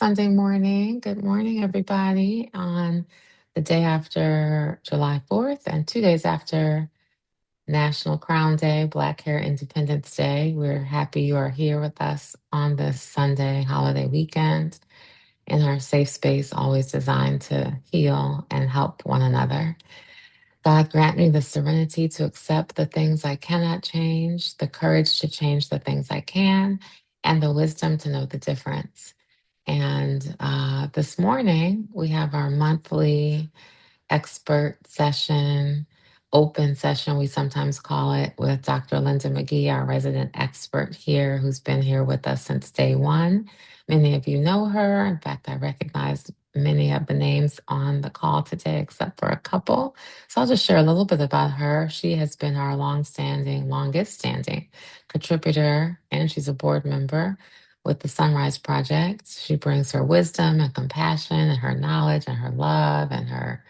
Sunday morning. Good morning, everybody, on the day after July 4th and 2 days after National Crown Day, Black Hair Independence Day. We're happy you are here with us on this Sunday holiday weekend in our safe space, always designed to heal and help one another. God grant me the serenity to accept the things I cannot change, the courage to change the things I can, and the wisdom to know the difference. And this morning, we have our monthly expert session, open session, we sometimes call it, with Dr. Linda McGhee, our resident expert here, who's been here with us since day one. Many of you know her. In fact, I recognize many of the names on the call today, except for a couple. So I'll just share a little bit about her. She has been our longest standing contributor, and she's a board member with the SonRise Project. She brings her wisdom and compassion and her knowledge and her love and her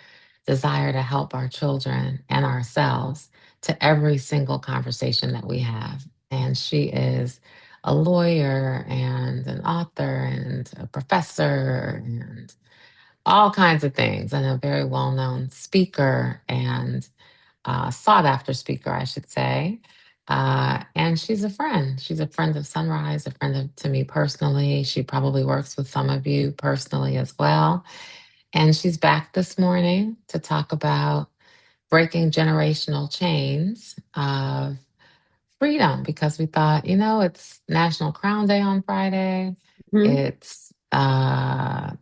desire to help our children and ourselves to every single conversation that we have. And she is a lawyer and an author and a professor and all kinds of things, and a very well known speaker and sought after speaker, I should say. And she's a friend. She's a friend of SonRise, a friend to me personally. She probably works with some of you personally as well. And she's back this morning to talk about breaking generational chains of freedom, because we thought, it's National Crown Day on Friday. Mhm. It's the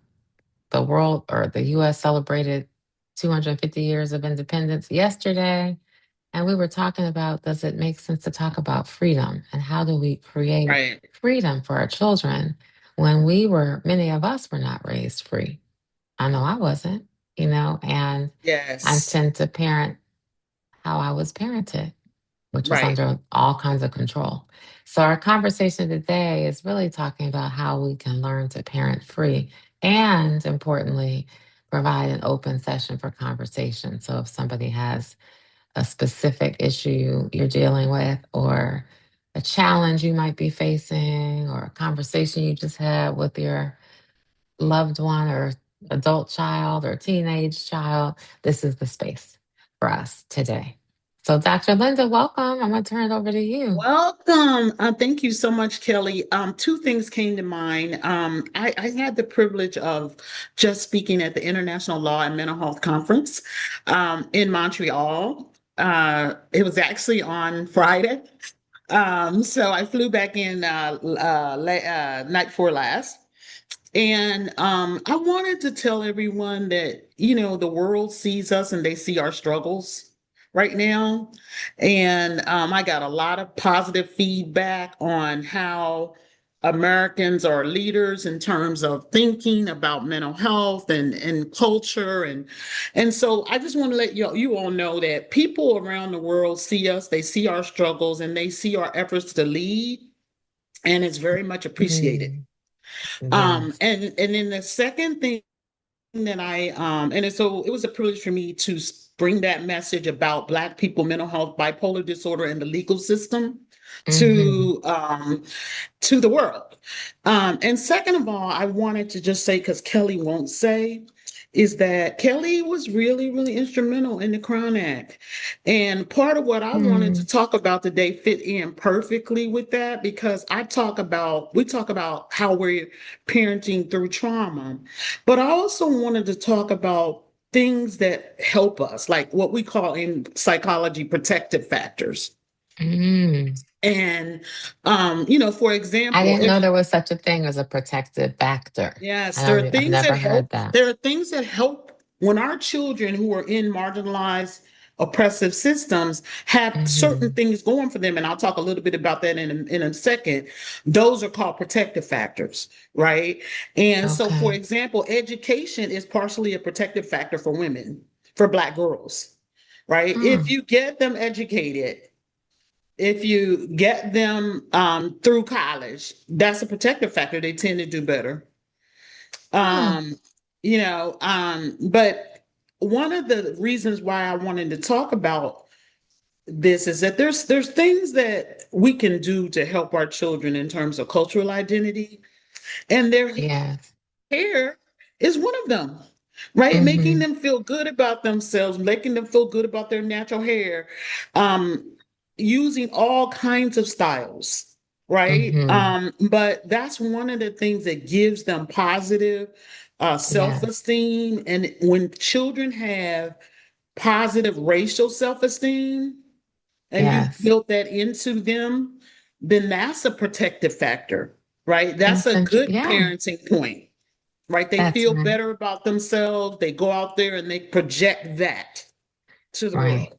world, or the US celebrated 250 years of independence yesterday. And we were talking about, does it make sense to talk about freedom, and how do we create Right. freedom for our children when many of us were not raised free? I know I wasn't, and I Yes. tend to parent how I was parented, which was Right. under all kinds of control. So our conversation today is really talking about how we can learn to parent free and, importantly, provide an open session for conversation. So if somebody has a specific issue you're dealing with, or a challenge you might be facing, or a conversation you just had with your loved one or adult child or teenage child, this is the space for us today. So, Dr. Linda, welcome. I'm going to turn it over to you. Welcome. Thank you so much, Kelly. Two things came to mind. I had the privilege of just speaking at the International Law and Mental Health Conference in Montreal. It was actually on Friday. So I flew back in night before last. And I wanted to tell everyone that, the world sees us and they see our struggles right now. And I got a lot of positive feedback on how Americans are leaders in terms of thinking about mental health and culture. And so I just want to let you all know that people around the world see us, they see our struggles, and they see our efforts to lead. And it's very much appreciated. Mm, yes. And then the second thing that so it was a privilege for me to bring that message about Black people, mental health, bipolar disorder, and the legal system Hmm. to to the world. And second of all, I wanted to just say, because Kelly won't say, is that Kelly was really, really instrumental in the Crown Act. And part of what I wanted to Mm, talk about today fit in perfectly with that, because we talk about how we're parenting through trauma, but I also wanted to talk about things that help us, like what we call in psychology protective factors. mm. And for I example, didn't know if there was such a thing as a protective factor. yes, I've never heard that. there are things that help when our children who are in marginalized oppressive systems have certain Hmm. things going for them. And I'll talk a little bit about that in a second. Those are called protective factors, right? And so, for Okay. example, education is partially a protective factor for women, for Black girls, right? If Mm, you get them educated, if you get them through college, that's a protective factor. They tend to do better. huh. Um, but one of the reasons why I wanted to talk about this is that there's things that we can do to help our children in terms of cultural identity, and there Yes. hair is one of them, right? Making Mm-hmm. them feel good about themselves, making them feel good about their natural hair, um, using all kinds of styles, right? Mm-hmm. But that's one of the things that gives them positive Yes. self-esteem. And when children have positive racial self-esteem, and you've Yes. built that into them, then that's a protective factor, right? That's That's a interesting. good Yeah, parenting point, right? They that's feel right. better about themselves. They go out there and they project that to the Right. world.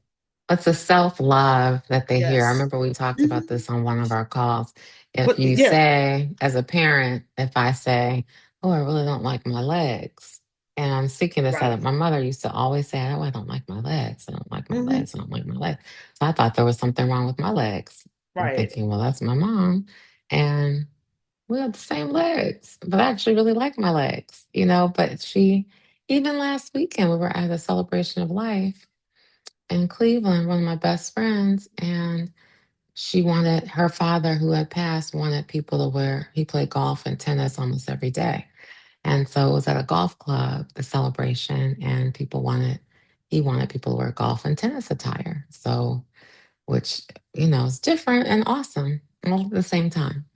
It's a self-love that they hear. I Yes. remember we talked about Mhm. this on one of our calls. If But you yeah, say, as a parent, if I say, "Oh, I really don't like my legs," and I'm seeking this right. out, my mother used to always say, "Oh, I don't like my legs. I don't like my Hmm. legs. I don't like my legs." So I thought there was something wrong with my legs. I'm Right. thinking, well, that's my mom, and we have the same legs, but I actually really like my legs, But even last weekend, we were at a celebration of life in Cleveland, one of my best friends, and she wanted her father, who had passed, wanted people to wear, he played golf and tennis almost every day. And so it was at a golf club, the celebration, and he wanted people to wear golf and tennis attire. So, which, is different and awesome all at the same time.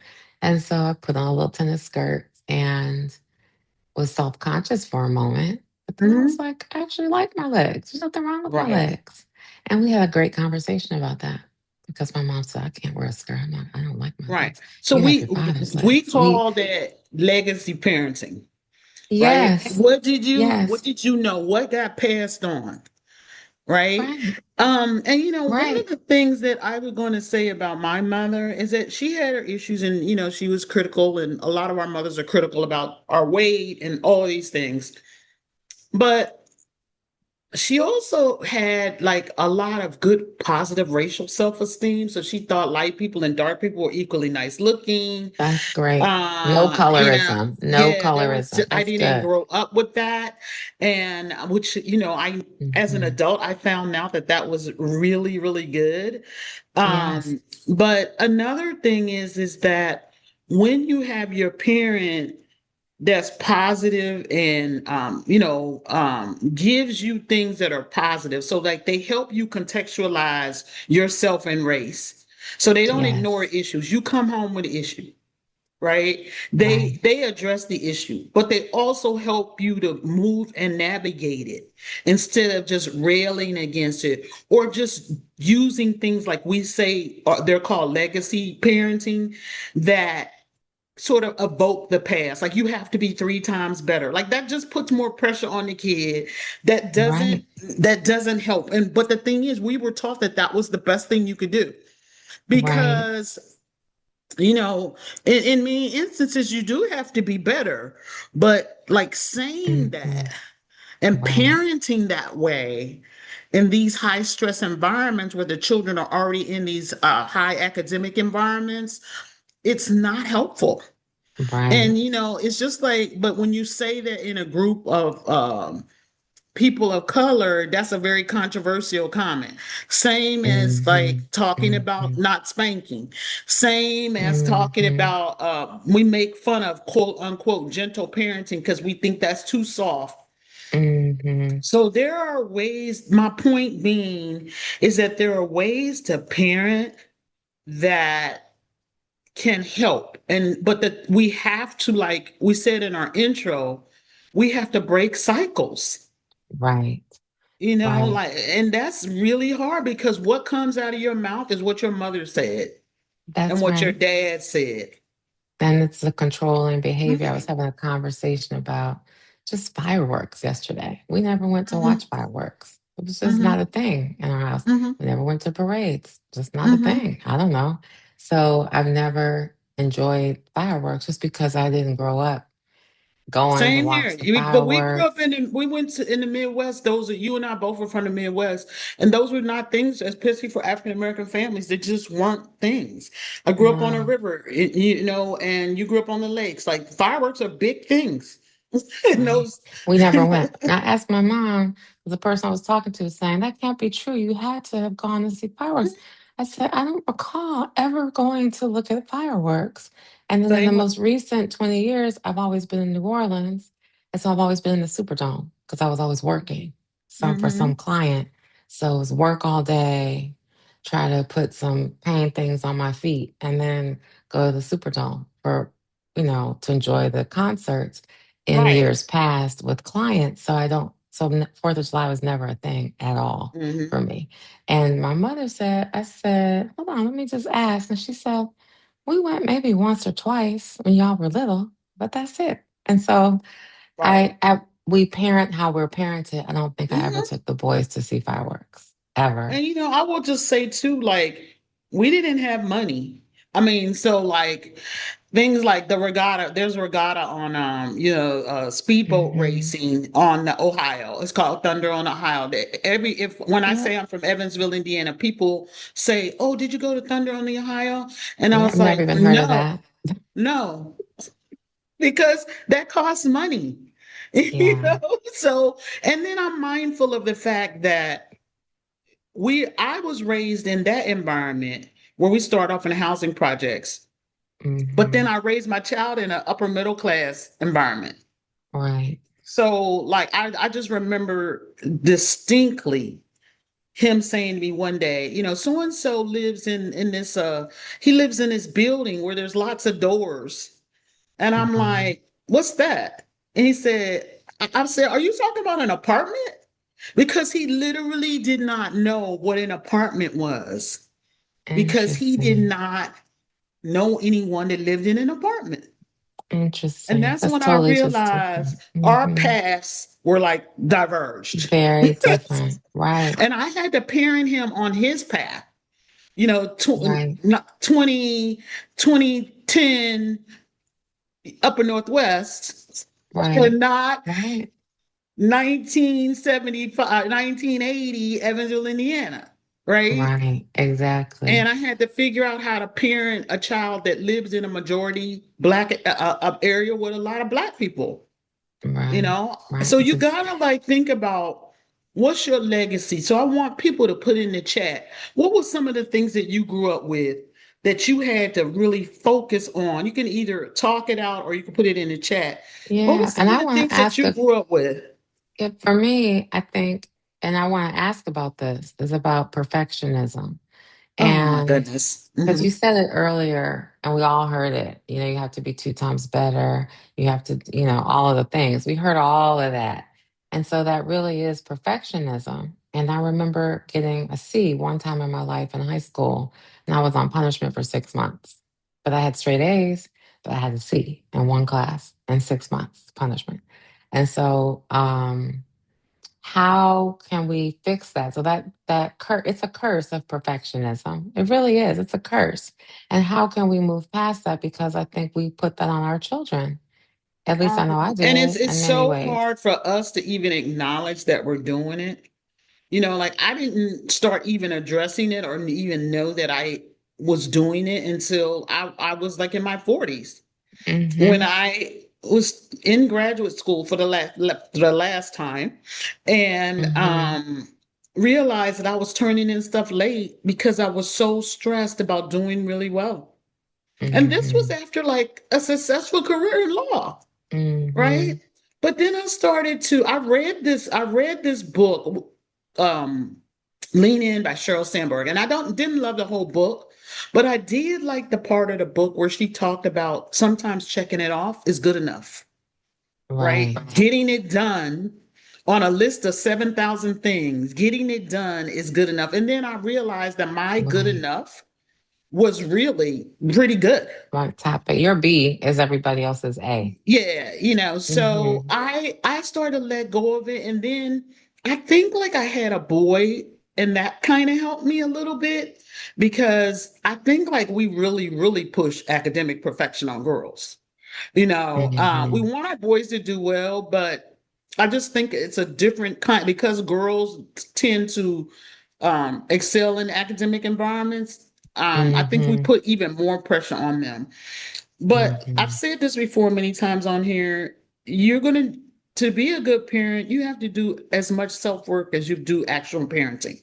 And so I put on a little tennis skirt and was self conscious for a moment. But then I was Hmm. like, I actually like my legs. There's nothing wrong with my Right. legs. And we had a great conversation about that because my mom said, I can't wear a skirt. I'm like, I don't like my Right. legs. So You have we your father's we legs. call that legacy parenting, right? Yes, What yes, did you know? What got passed on? Right? right, And one of right. the things that I was going to say about my mother is that she had her issues, and she was critical, and a lot of our mothers are critical about our weight and all these things. But she also had like a lot of good positive racial self-esteem. So she thought light people and dark people were equally nice looking. That's great. No colorism. No Yeah, there was colorism. I That's didn't good. grow up with that, and which I as an Hmm. adult I found out that that was really really good. Yes, But another thing is that when you have your parent that's positive and gives you things that are positive, so like they help you contextualize yourself and race, so they don't ignore yes, issues. You come home with an issue, right? right, They address the issue, but they also help you to move and navigate it instead of just railing against it or just using things like we say they're called legacy parenting, that sort of evoke the past. Like you have to be three times better. Like that just puts more pressure on the kid. That doesn't right, that doesn't help. And but the thing is, we were taught that that was the best thing you could do right. because you know, in many instances, you do have to be better. But like saying Hmm. that and Right, parenting that way in these high stress environments where the children are already in these high academic environments, it's not helpful. right. And it's just like, but when you say that in a group of people of color, that's a very controversial comment. Same as like Hmm. talking about Hmm. not spanking. Same as talking Hmm. about we make fun of quote unquote gentle parenting because we think that's too soft. Hmm. So there are ways, my point being is that there are ways to parent that can help. And but that we have to, like we said in our intro, we have to break cycles. Right, right. Like, and that's really hard because what comes out of your mouth is what your mother said and That's what your right. dad said. Then it's the controlling behavior. I was Mhm, having a conversation about just fireworks yesterday. We never went to mhm, watch fireworks. It was just not mhm, a thing in our house. mhm, We never went to parades. Just not a mhm. thing. I don't know. So I've never enjoyed fireworks just because I didn't grow up going to Same here. watch the But we grew up fireworks. we went to in the Midwest. Those are you and I both were from the Midwest, and those were not things, especially for African American families. They just weren't things. I grew up on a No, river, and you grew up on the lakes. Like fireworks are big things. And right. those, We never went. And I asked my mom, the person I was talking to, saying that can't be true. You had to have gone to see fireworks. I said, I don't recall ever going to look at fireworks. And then in the Same most with recent 20 years, I've always been in New Orleans. And so I've always been in the Superdome because I was always working for some hmm client. So it was work all day, try to put some pain things on my feet, and then go to the Superdome for, to enjoy the concerts in right. years past with clients. So I don't, so 4th of July was never a thing at all for hmm me. And my mother said, I said, hold on, let me just ask. And she said, we went maybe once or twice when y'all were little, but that's it. And so Right. we parent how we're parented. I don't think I ever hmm took the boys to see fireworks ever. And I will just say too, like, we didn't have money. I mean, so like things like the regatta, there's regatta on speedboat Hmm. racing on the Ohio. It's called Thunder on Ohio. Every if when I Yeah. say I'm from Evansville, Indiana, people say, "Oh, did you go to Thunder on the Ohio?" And I Yeah. I've was never like, even heard of "No, that. no, because that costs money." Yeah. So, and then I'm mindful of the fact that I was raised in that environment where we start off in housing projects, but then Hmm. I raised my child in an upper middle class environment. Right. So like I just remember distinctly him saying to me one day, so and so lives in this he lives in this building where there's lots of doors. And I'm Wow. like, what's that? And he said, I said, are you talking about an apartment? Because he literally did not know what an apartment was because he did Interesting. not know anyone that lived in an apartment. And Interesting. that's That's when I totally just realized different. our Hmm. paths were like diverged. Very different. Right. And I had to parent him on his path, Right. not 2010 Upper Northwest, and Right. not Right. 1975, 1980 Evansville, Indiana. Right. Right. And Exactly. I had to figure out how to parent a child that lives in a majority black area with a lot of black people. Right. Right. So It's you gotta like think about what's your legacy. So I want people to put in the chat, what were some of the things that you grew up with that you had to really focus on? You can either talk it out or you can put it in the chat. What were yeah. And some of I the want to things that ask you grew up with? for me, I think, and I want to ask about this, is about perfectionism. Oh my And goodness. because you said it earlier and we all heard it, you have to be 2 times better. You have to, all of the things. We heard all of that. And so that really is perfectionism. And I remember getting a C one time in my life in high school, and I was on punishment for 6 months. But I had straight A's, but I had a C in one class in 6 months punishment. And so, how can we fix that? So it's a curse of perfectionism. It really is. It's a curse. And how can we move past that? Because I think we put that on our children. At least I know I And it's did it's in many so ways. hard for us to even acknowledge that we're doing it. Like I didn't start even addressing it or even know that I was doing it until I was like in my 40s when Hmm. I was in graduate school for the last time and Hmm. realized that I was turning in stuff late because I was so stressed about doing really well. And this was Hmm. after like a successful career in law, right? Hmm. But then I read this book, um, Lean In by Sheryl Sandberg. And I don't didn't love the whole book, but I did like the part of the book where she talked about sometimes checking it off is good enough, right? Right. Getting it done on a list of 7,000 things, getting it done is good enough. And then I realized that my good Right. enough was really pretty good. On top, but your B is everybody else's A. Yeah, so Hmm. I started to let go of it, and then I think like I had a boy, and that kind of helped me a little bit because I think like we really really push academic perfection on girls. We Hmm. want our boys to do well, but I just think it's a different kind because girls tend to excel in academic environments. I think we Hmm. put even more pressure on them. But I've Hmm. said this before many times on here. You're going to be a good parent, you have to do as much self work as you do actual parenting.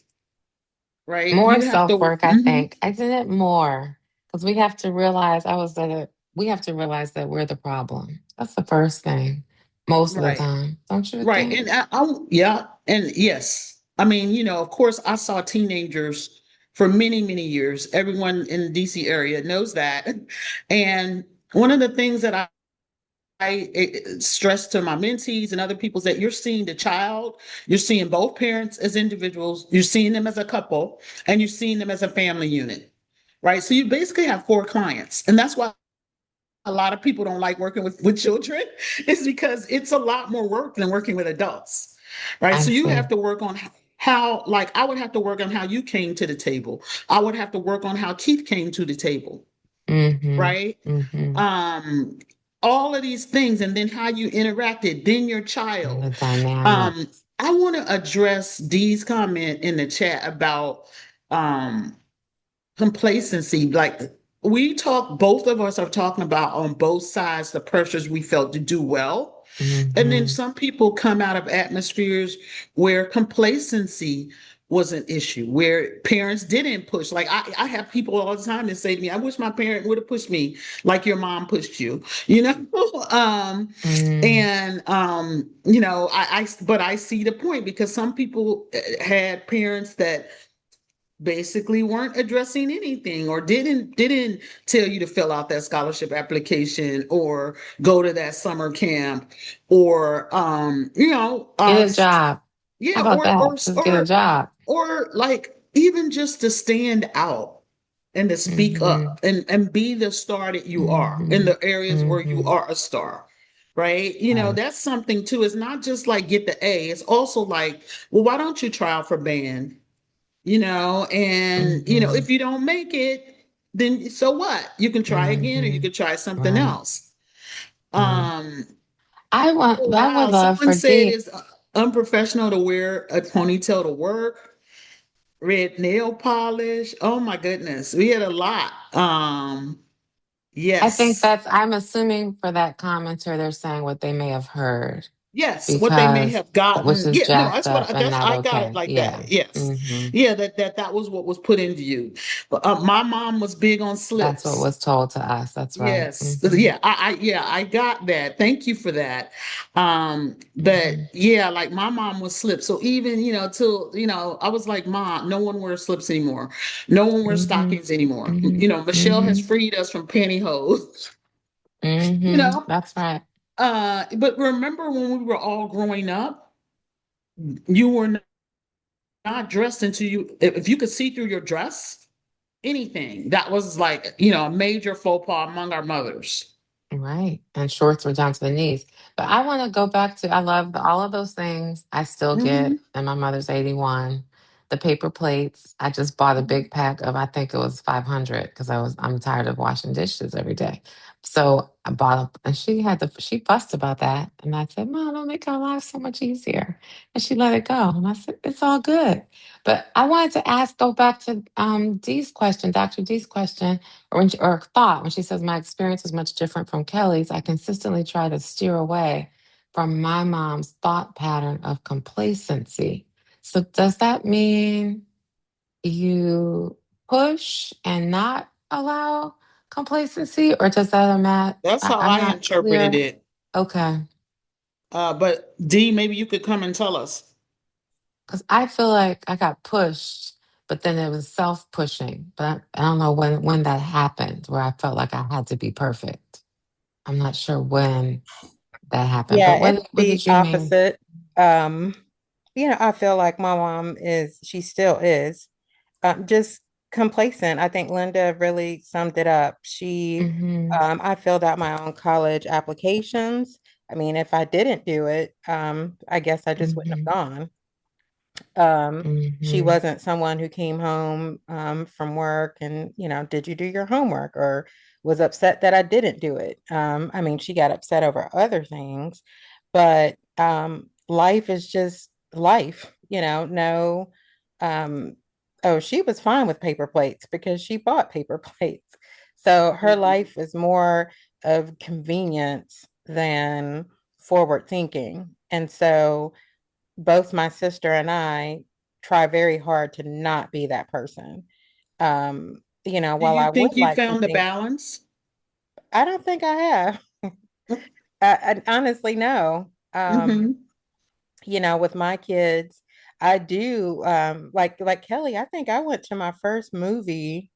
right? More You have to, self-work, I mhm, think. Isn't it more? Because we have to realize, I was at it, we have to realize that we're the problem. That's the first thing, most of the right, time. Don't you right. think? And yeah, and yes. I mean, of course, I saw teenagers for many, many years. Everyone in the DC area knows that. And one of the things that I stress to my mentees and other people is that you're seeing the child, you're seeing both parents as individuals, you're seeing them as a couple, and you're seeing them as a family unit, right? So you basically have four clients. And that's why a lot of people don't like working with children, is because it's a lot more work than working with adults, right? I So you have see. to work on how, like, I would have to work on how you came to the table. I would have to work on how Keith came to the table, Mm-hmm. right? Mm-hmm. um all of these things, and then how you interacted, then your And the child. dynamics. I want to address Dee's comment in the chat about um complacency. Like, both of us are talking about on both sides the pressures we felt to do well. And then Mm-hmm. some people come out of atmospheres where complacency was an issue, where parents didn't push. Like, I have people all the time that say to me, I wish my parent would have pushed me like your mom pushed you, you know? Mm. And but I see the point, because some people had parents that basically weren't addressing anything, or didn't tell you to fill out that scholarship application or go to that summer camp, or Get a job. How yeah, about that? Just get a job. or like even just to stand out and to speak Mm-hmm. up and be the star that you are in Mm-hmm. the areas where you Mm-hmm. are a star, right? Right. That's something too. It's not just like get the A, it's also like, well, why don't you try out for band? And Mm-hmm. if you don't make it, then so what? You can try again, or you Mm-hmm. can try something Right. else. Right. um I oh would wow, love someone for said D. it's unprofessional to wear a ponytail to work, red nail polish. Oh my goodness, we had a lot. I think Yes. that's, I'm assuming for that commenter, they're saying what they may have heard Yes, what they may because, have which gotten. is Yeah, no, jacked that's what up and not I got it okay. like Yeah. that. Yes. Mm-hmm. Yeah, that was what was put into you. But my mom was big on That's what slips. was told to us. That's right. Yes. Mm-hmm. Yeah, I got that. Thank you for that. But Mm-hmm. yeah, like my mom was slips. So even, till, I was like, Mom, no one wears slips anymore. No one wears Mm-hmm. stockings anymore. Mm-hmm. Michelle has Mm-hmm. freed us from pantyhose, you Mm-hmm. know. That's right. But remember when we were all growing up, you were not dressed until if you could see through your dress, anything, that was like, a major faux pas among our mothers. Right. And shorts were down to the knees. But I want to go back to, I love all of those things I still Hmm. get. And my mother's 81. The paper plates. I just bought a big pack of, I think it was 500 because I'm tired of washing dishes every day. So I bought them and she fussed about that. And I said, Mom, don't make our lives so much easier. And she let it go. And I said, it's all good. But I wanted to go back to Dee's question, Dr. Dee's question or thought when she says my experience is much different from Kelly's. I consistently try to steer away from my mom's thought pattern of complacency. So does that mean you push and not allow complacency, or does that mean That's how I'm I not interpreted clear? it. Okay, But Dee, maybe you could come and tell us. because I feel like I got pushed, but then it was self pushing. But I don't know when that happened, where I felt like I had to be perfect. I'm not sure when that happened. But Yeah, it's what the did you mean? opposite. Um, I feel like my mom she still is, just complacent. I think Linda really summed it up. Mm-hmm. I filled out my own college applications. I mean, if I didn't do it, I guess I just wouldn't Mm-hmm. have gone. Um, she Mm-hmm. wasn't someone who came home from work and, did you do your homework or was upset that I didn't do it. I mean, she got upset over other things, but life is just life, no. Um, oh, she was fine with paper plates because she bought paper plates. So her Mhm. life is more of convenience than forward thinking. And so both my sister and I try very hard to not be that person. Do While you I would think you like to found the think, balance? I don't think I have. I honestly no. Mm-hmm. With my kids, I do like Kelly, I think I went to my first movie.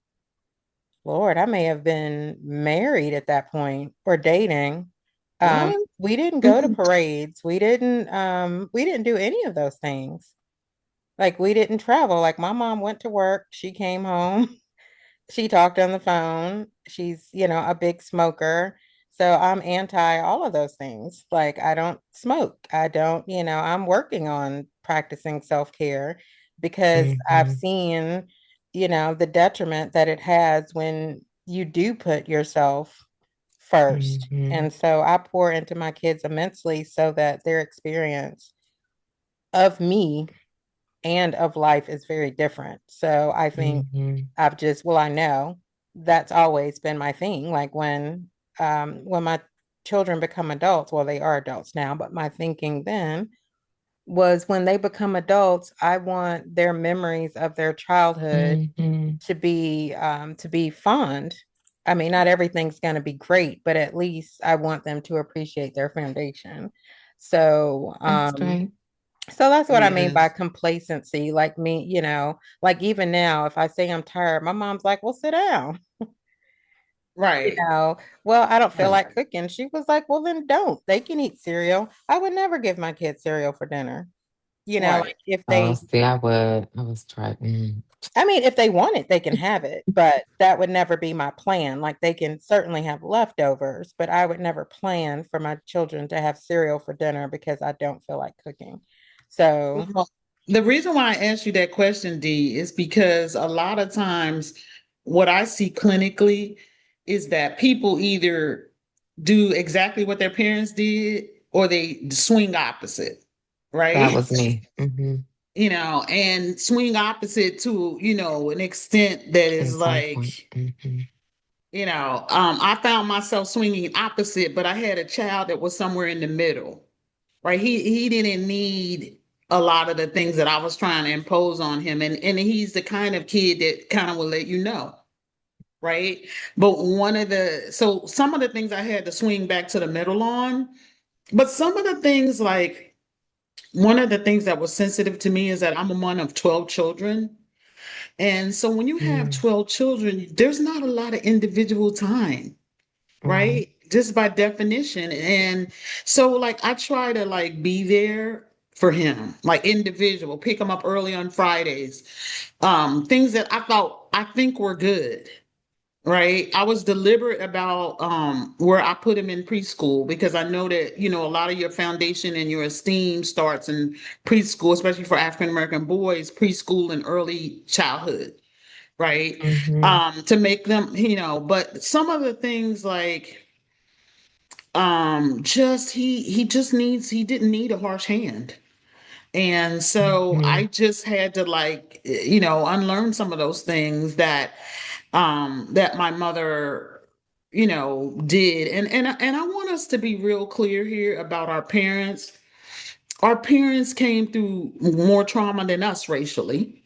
Lord, I may have been married at that point or dating. What? We didn't go to Mm-hmm. parades. We didn't do any of those things. Like we didn't travel. Like my mom went to work, she came home. She talked on the phone. She's, a big smoker. So I'm anti all of those things. Like I don't smoke. I don't, I'm working on practicing self-care because I've Mm-hmm. seen, the detriment that it has when you do put yourself first. Mm-hmm. And so I pour into my kids immensely so that their experience of me and of life is very different. So I think Mm-hmm. I know that's always been my thing. Like when my children become adults, well, they are adults now, but my thinking then was when they become adults, I want their memories of their childhood Mm-hmm. to be fond. I mean, not everything's going to be great, but at least I want them to appreciate their foundation. So, That's um, great. so that's what I mean by Yes. complacency. Like me, like even now, if I say I'm tired, my mom's like, well, sit down. Right. Well, I don't feel Right. like cooking. She was like, well, then don't. They can eat cereal. I would never give my kids cereal for dinner. Right. Like if Oh, they, see, I would. I was trying. I mean, if they want it, they can have it, but that would never be my plan. Like they can certainly have leftovers, but I would never plan for my children to have cereal for dinner because I don't feel like cooking. So, Well, the reason why I asked you that question, Dee, is because a lot of times what I see clinically is that people either do exactly what their parents did or they swing opposite, That right? was me. Mm-hmm. And swing opposite to, an extent that In is some point. like, Mm-hmm. I found myself swinging opposite, but I had a child that was somewhere in the middle, right? He didn't need a lot of the things that I was trying to impose on him, and he's the kind of kid that kind of will let you know, right? But some of the things I had to swing back to the middle on, but some of the things like one of the things that was sensitive to me is that I'm a mom of 12 children. And so when you have Mm. 12 children, there's not a lot of individual time, Right. right? Just by definition. And so like I try to like be there for him, like individual, pick him up early on Fridays. Things that I think were good. Right. I was deliberate about where I put him in preschool because I know that, a lot of your foundation and your esteem starts in preschool, especially for African American boys, preschool and early childhood, right? Mm-hmm. To make them, but some of the things like just he didn't need a harsh hand. And so Mm-hmm. I just had to like, unlearn some of those things that my mother, did. And I want us to be real clear here about our parents. Our parents came through more trauma than us racially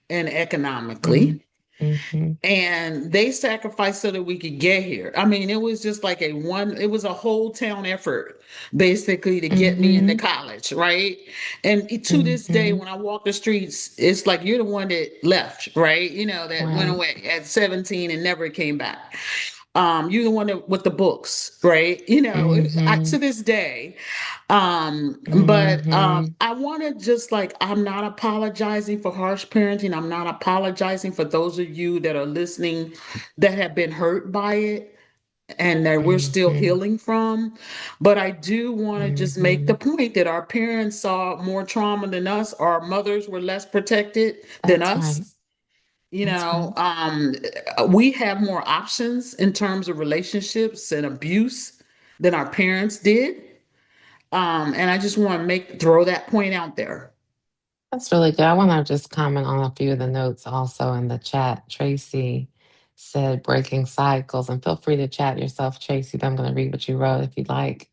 and economically, Mm-hmm. and they sacrificed so that we could get here. I mean, it was just like it was a whole town effort basically to get me into Mm-hmm. college, right? And to this day, Mm-hmm. when I walk the streets, it's like you're the one that left, right? That went Right. away at 17 and never came back. You're the one with the books, right? Mm-hmm. To this day. But Mm-hmm. I want to just like, I'm not apologizing for harsh parenting. I'm not apologizing for those of you that are listening that have been hurt by it and that we're still Mm-hmm. healing from. But I do want to just make Mm-hmm. the point that our parents saw more trauma than us. Our mothers were less protected than That's us. right. That's right. We have more options in terms of relationships and abuse than our parents did. And I just want to throw that point out there. That's really good. I want to just comment on a few of the notes also in the chat. Tracy said breaking cycles, and feel free to chat yourself, Tracy, but I'm going to read what you wrote if you'd like.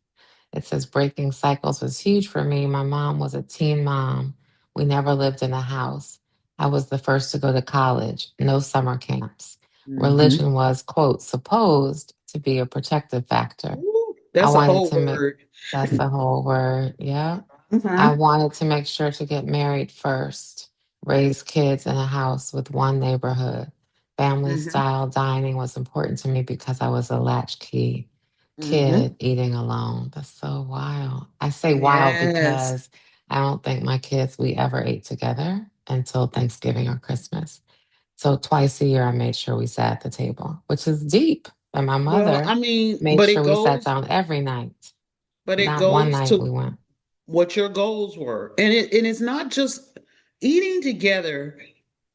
It says breaking cycles was huge for me. My mom was a teen mom We never lived in a house. I was the first to go to college, no summer camps. Hmm. Religion was, quote, supposed to be a protective factor. Ooh, I that's a wanted whole to make, word. that's the whole word. Yeah. I Hmm. wanted to make sure to get married first, raise kids in a house with one neighborhood. Family Hmm. style dining was important to me because I was a latchkey Hmm. kid eating alone. That's so wild. I say wild Yes. because I don't think my kids, we ever ate together until Thanksgiving or Christmas. So twice a year, I made sure we sat at the table, which is deep. And my Well, mother I mean, made sure we sat down every night. but it Not one goes night to we went. what your goals were. And it's not just eating together,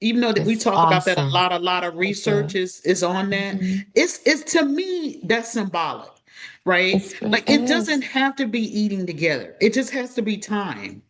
even though that we It's talk about that a awesome. lot, a lot of So research good. is on that. Mhm. It's to me that's symbolic, right? It Like it doesn't is. have to be eating together. It just has to be time,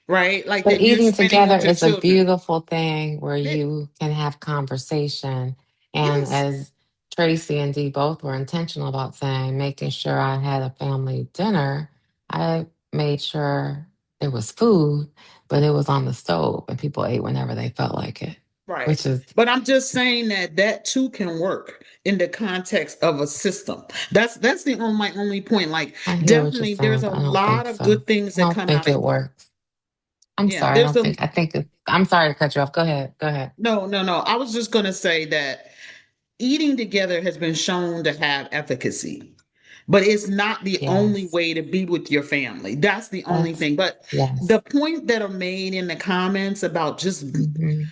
right? Like But that you're eating spending together with your is a children. beautiful thing where It, you can have conversation. And yes, as Tracy and Dee both were intentional about saying, making sure I had a family dinner, I made sure there was food, but it was on the stove and people ate whenever they felt like it, right. which is, But I'm just saying that that too can work in the context of a system. That's the only my only point. Like I hear what you're definitely saying, there's a but I don't lot think of so. good things I that don't come out think of it works. I'm yeah, sorry. I there's don't a think, I'm sorry to cut you off. Go ahead. Go ahead. no. I was just gonna say that eating together has been shown to have efficacy. But it's not the only Yes. way to be with your family. That's the only That's, thing. But the yes. point that are made in the comments about just Hmm.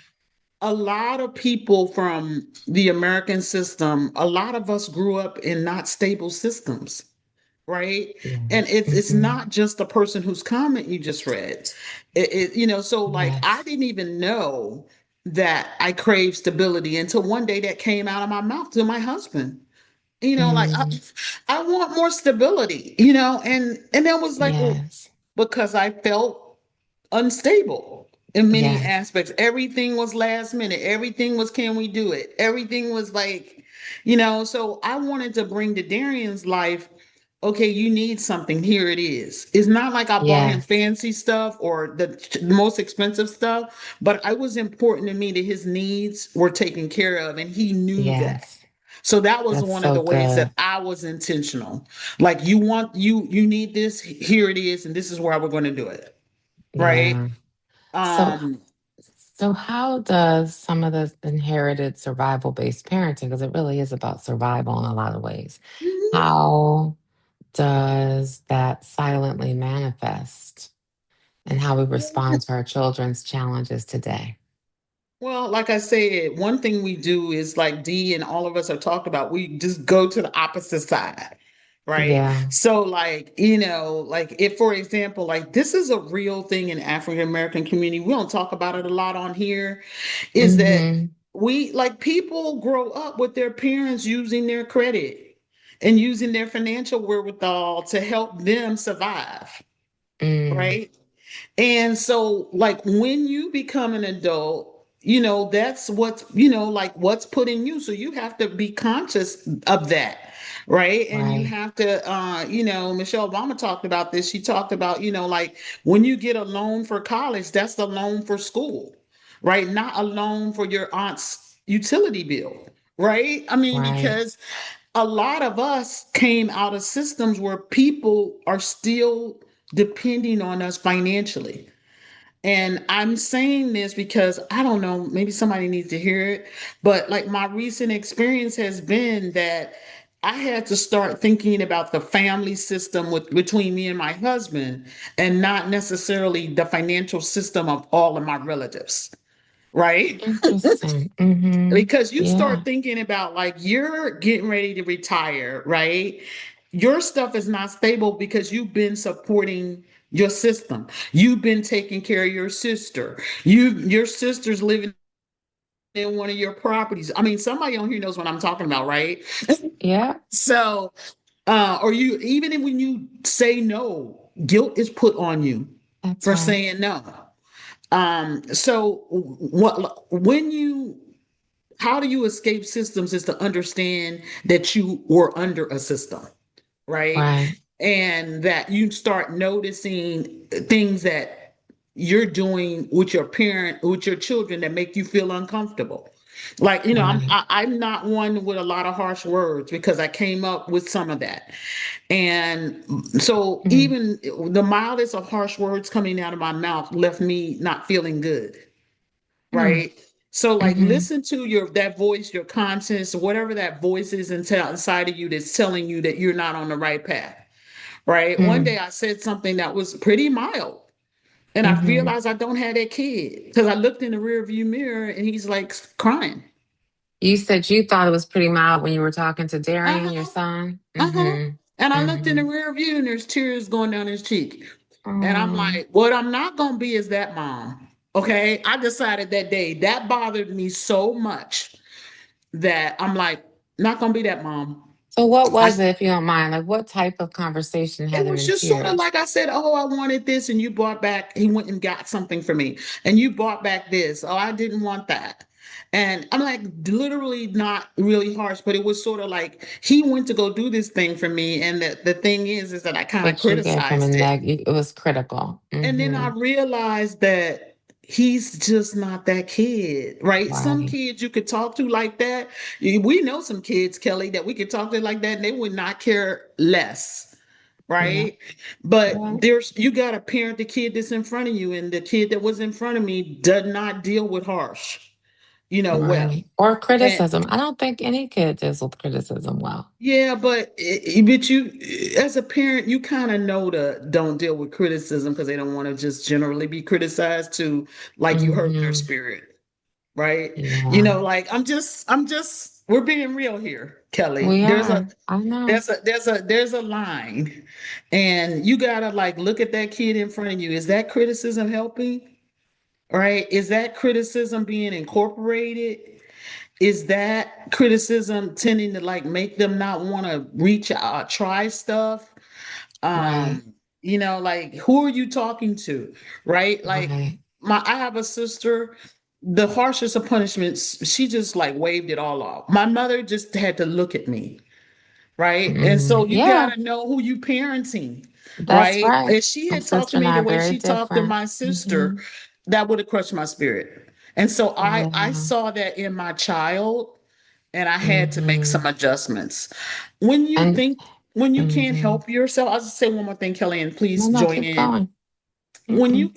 a lot of people from the American system, a lot of us grew up in not stable systems, right? Yeah. And it's Hmm. not just the person whose comment you just read. So like I Yes. didn't even know that I crave stability until one day that came out of my mouth to my husband. Like Mm, I want more stability, and that was like, well, yes. because I felt unstable in many Yes. aspects. Everything was last minute. Everything was, can we do it? Everything was like, so I wanted to bring to Darian's life, okay, you need something. Here it is. It's not like I bought him Yes. fancy stuff or the most expensive stuff, but it was important to me that his needs were taken care of, and he knew that. Yes. So that was That's one of so the ways that good. I was intentional. Like you need this, here it is, and this is where we're going to do it. Right? Yeah. So, Um, so how does some of the inherited survival-based parenting, because it really is about survival in a lot of ways, mhm. how does that silently manifest in how we respond to our children's challenges today? Well, like I said, one thing we do is like Dee and all of us have talked about, we just go to the opposite side. Right. Yeah. So, like, like if, for example, like this is a real thing in African American community, we don't talk about it a lot on here, is that Mm-hmm. we like people grow up with their parents using their credit and using their financial wherewithal to help them survive. Mm. Right. And so, like, when you become an adult, that's like what's put in you. So you have to be conscious of that. Right. And you Right. have to, Michelle Obama talked about this. She talked about, like when you get a loan for college, that's the loan for school, right? Not a loan for your aunt's utility bill. Right. I mean, Right. because a lot of us came out of systems where people are still depending on us financially. And I'm saying this because I don't know, maybe somebody needs to hear it, but like my recent experience has been that I had to start thinking about the family system between me and my husband and not necessarily the financial system of all of my relatives, right? Interesting. Mm-hmm. Because you start Yeah. thinking about like you're getting ready to retire, right? Your stuff is not stable because you've been supporting your system. You've been taking care of your sister. Your sister's living in one of your properties. I mean, somebody on here knows what I'm talking about, right? Yeah. So, or you even if when you say no, guilt is put on you That's for right. saying no. So what when you how do you escape systems is to understand that you were under a system, right? Right. And that you start noticing things that you're doing with your parent, with your children that make you feel uncomfortable. Like, Right. I'm not one with a lot of harsh words because I came up with some of that. And so Mm, even the mildest of harsh words coming out of my mouth left me not feeling good. mm, Right. So like mm-hmm, listen to your that voice, your conscience, whatever that voice is inside of you that's telling you that you're not on the right path. Right. One mm, day I said something that was pretty mild. And I mm-hmm. realized I don't have that kid because I looked in the rear view mirror and he's like crying. You said you thought it was pretty mild when you were talking to Darian, your Uh-huh. son. Uh-huh. Mm-hmm. And I looked in the Mm-hmm. rear view and there's tears going down his cheek. And I'm Oh, like, what I'm not gonna be is that mom. Okay. I decided that day that bothered me so much that I'm like, not gonna be that mom. so what I, was it, if you don't mind? Like, what type of conversation had it them was in just sort of tears? like I said, oh, I wanted this, and you brought back, he went and got something for me, and you brought back this. Oh, I didn't want that. And I'm like, literally not really harsh, but it was sort of like he went to go do this thing for me. And the thing is that I kind of But you gave him a criticized it. it was critical. And then I Mm-hmm. realized that he's just not that kid, right? Some Right. kids you could talk to like that. We know some kids, Kelly, that we could talk to like that and they would not care less, Yeah. right? But Yeah. you got to parent the kid that's in front of you, and the kid that was in front of me does not deal with harsh, well. Right. Or And criticism. I don't think any kid deals with criticism well. yeah, but you as a parent, you kind of know to don't deal with criticism because they don't want to just generally be criticized to like you hurt their Mm-hmm. spirit, right? Yeah. Like I'm just we're being real here, Kelly. We are. I know. There's a line, and you gotta like look at that kid in front of you. Is that criticism helping? Right? Is that criticism being incorporated? Is that criticism tending to like make them not want to reach out, try stuff? Right. Like who are you talking to? Right? Like Right. I have a sister, the harshest of punishments, she just like waved it all off. My mother just had to look at me, right? And so Mm, you yeah. gotta know who you parenting, That's right? right. If she My had talked to sister and me I the are way very she talked to different. my sister, Hmm. that would have crushed my spirit. And so I Yeah. saw that in my child and I had to make some Hmm. adjustments. When you And think when you can't hmm help yourself, I'll just say one more thing, Kelly, and no, please no, join keep in. going. Mm-mm.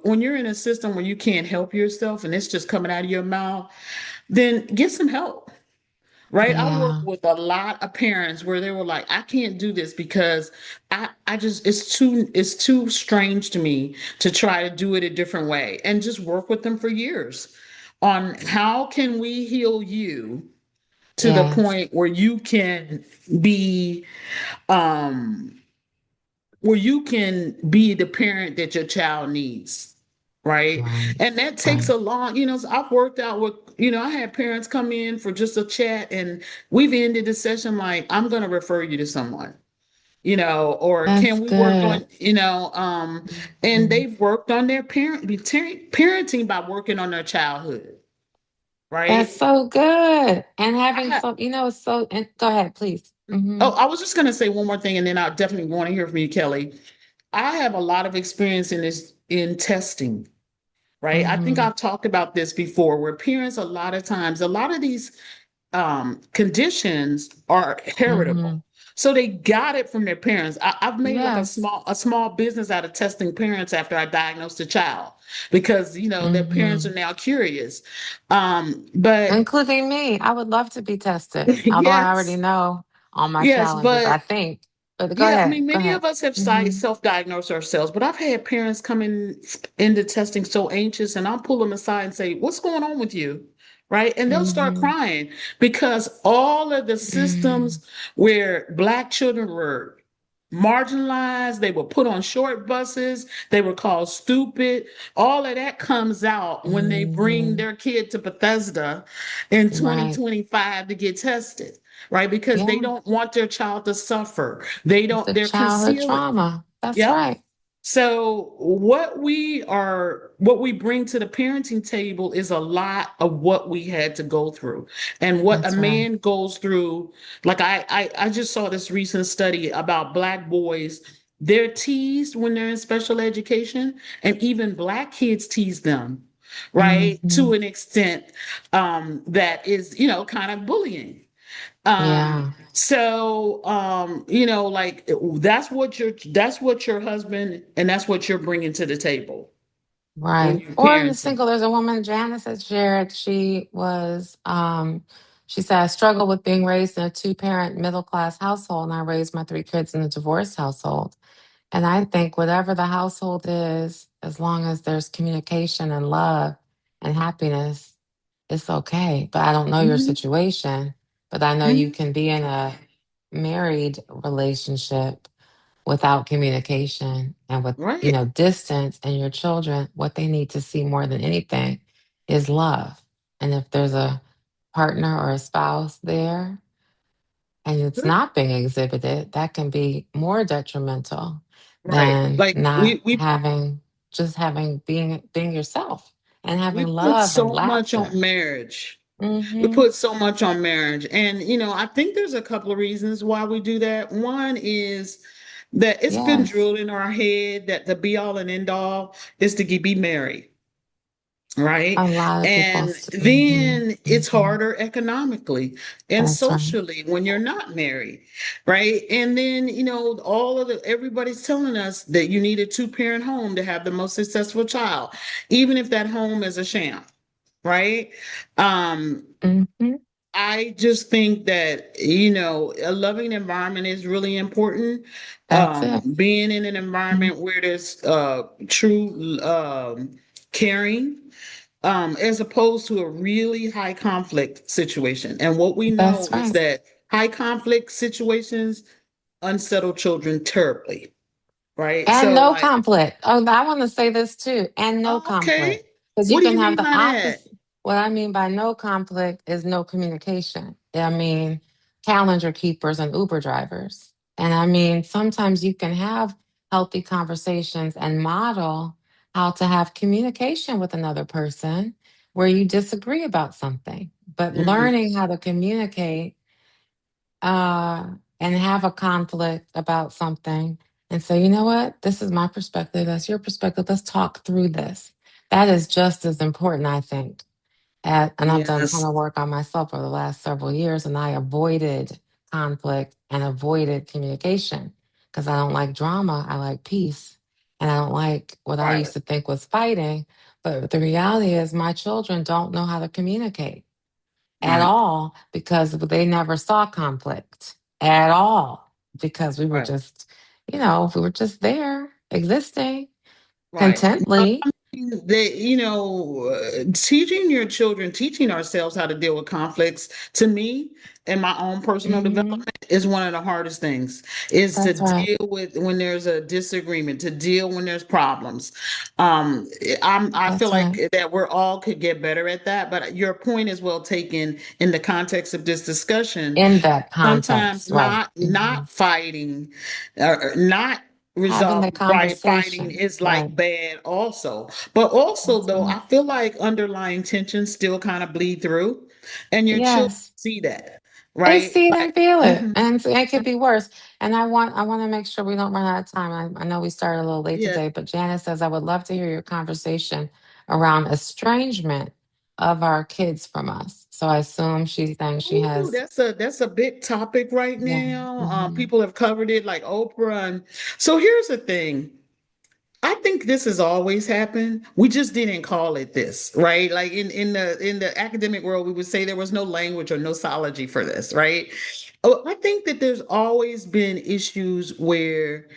When you're in a system where you can't help yourself and it's just coming out of your mouth, then get some help. Right. I work Yeah. with a lot of parents where they were like, I can't do this because I just it's too strange to me to try to do it a different way and just work with them for years on how can we heal you to the Yes. point where you can be um the parent that your child needs, right? Right. And that takes Right. a long, so I've worked out with, I had parents come in for just a chat and we've ended the session like, I'm going to refer you to someone, or That's can we work on, good. and Mhm. they've worked on their parenting by working on their childhood, That's right? so good. And I having have, some, it's so, and go ahead, please. oh, I was just going to say one more thing and then I definitely want to hear from you, Kelly. I have a lot of experience in this in testing, right? I think Mm-hmm. I've talked about this before, where parents, a lot of times, a lot of these conditions are Mm-hmm. heritable. So they got it from their parents. I've made like Yes. a small business out of testing parents after I diagnosed a child because their parents are Mm-hmm. now curious. But Including me. I would love to be tested, although I already yes, know all my yes, challenges, I but think. But go yeah, I ahead. mean, Go many ahead. of us have Mm-hmm. self-diagnosed ourselves, but I've had parents come into testing so anxious, and I'll pull them aside and say, "What's going on with you?" Right? And they'll start Mm-hmm. crying because all of the Mm-hmm. systems where Black children were marginalized, they were put on short buses, they were called stupid. All of that comes out when they bring Mm-hmm. their kid to Bethesda in Right. 2025 to get tested, right? Because they Yeah. don't want their child to suffer. They It's don't, a they're childhood concealing. trauma. That's Yep. right. So what we bring to the parenting table is a lot of what we had to go through and what a That's right. man goes through. Like I just saw this recent study about Black boys They're teased when they're in special education, and even Black kids tease them, right? To Hmm. an extent that is, kind of bullying. Yeah, Like that's what your husband and that's what you're bringing to the table when right. you're Or in the parenting. single, there's a woman, Janice, that shared. She said, I struggled with being raised in a two-parent middle-class household, and I raised my three kids in a divorced household. And I think whatever the household is, as long as there's communication and love and happiness, it's okay. But I don't know your Mhm, situation, but I know you mhm. can be in a married relationship without communication and with, Right, distance, and your children, what they need to see more than anything is love. And if there's a partner or a spouse there and it's right, not being exhibited, that can be more detrimental right. than Like not we having just having being yourself and having we put love and so much on laughter. marriage. We Hmm. put so much on marriage, and I think there's a couple of reasons why we do that. One is that it's been Yes, drilled in our head that the be all and end all is to be married, right? a lot of people. And Hmm. then it's Hmm. harder economically and That's right. socially when you're not married, right? And then, all of everybody's telling us that you need a two-parent home to have the most successful child, even if that home is a sham, right? Um, Hmm. I just think that, a loving environment is really important. That's it. Being in an Mhm. environment where there's true caring, as opposed to a really high conflict situation. And what we know That's is right. that high conflict situations unsettle children terribly, right? And So, no like, conflict. Oh, I want to say this too. And no okay, conflict. Because you what do can you have mean the by that? opposite. What I mean by no conflict is no communication. I mean, calendar keepers and Uber drivers. And I mean, sometimes you can have healthy conversations and model how to have communication with another person where you disagree about something. But Mhm. learning how to communicate uh, and have a conflict about something and say, you know what, this is my perspective, that's your perspective. Let's talk through this. That is just as important, I think. And I've done a ton Yes, of work on myself over the last several years, and I avoided conflict and avoided communication because I don't like drama. I like peace. And I don't like what I right, used to think was fighting. But the reality is, my children don't know how to communicate at right, all because they never saw conflict at all because right. we were just there existing Right. contently. That, teaching ourselves how to deal with conflicts, to me, and my own personal Hmm. development, is one of the hardest things, is to That's right. deal with when there's a disagreement, to deal when there's problems. I feel That's like right. that we're all could get better at that, but your point is well taken in the context of this discussion. In that Sometimes context, right. Hmm. not fighting or not Having the resolving fighting conversation, is right. like bad also, but also That's though right. I feel like underlying tensions still kind of bleed through, and your children Yes. see that, They right? see it Like, and feel it, mhm, and it could be worse. And I want to make sure we don't run out of time. I know we started a little late yeah. today, but Janice says I would love to hear your conversation around estrangement of our kids from us. So I assume she's saying she Ooh, has, that's a big topic right yeah. now. Hmm. People have covered it like Oprah, and so here's the thing. I think this has always happened. We just didn't call it this, right? Like in the academic world, we would say there was no language or nosology for this, right? Oh, I think that there's always been issues where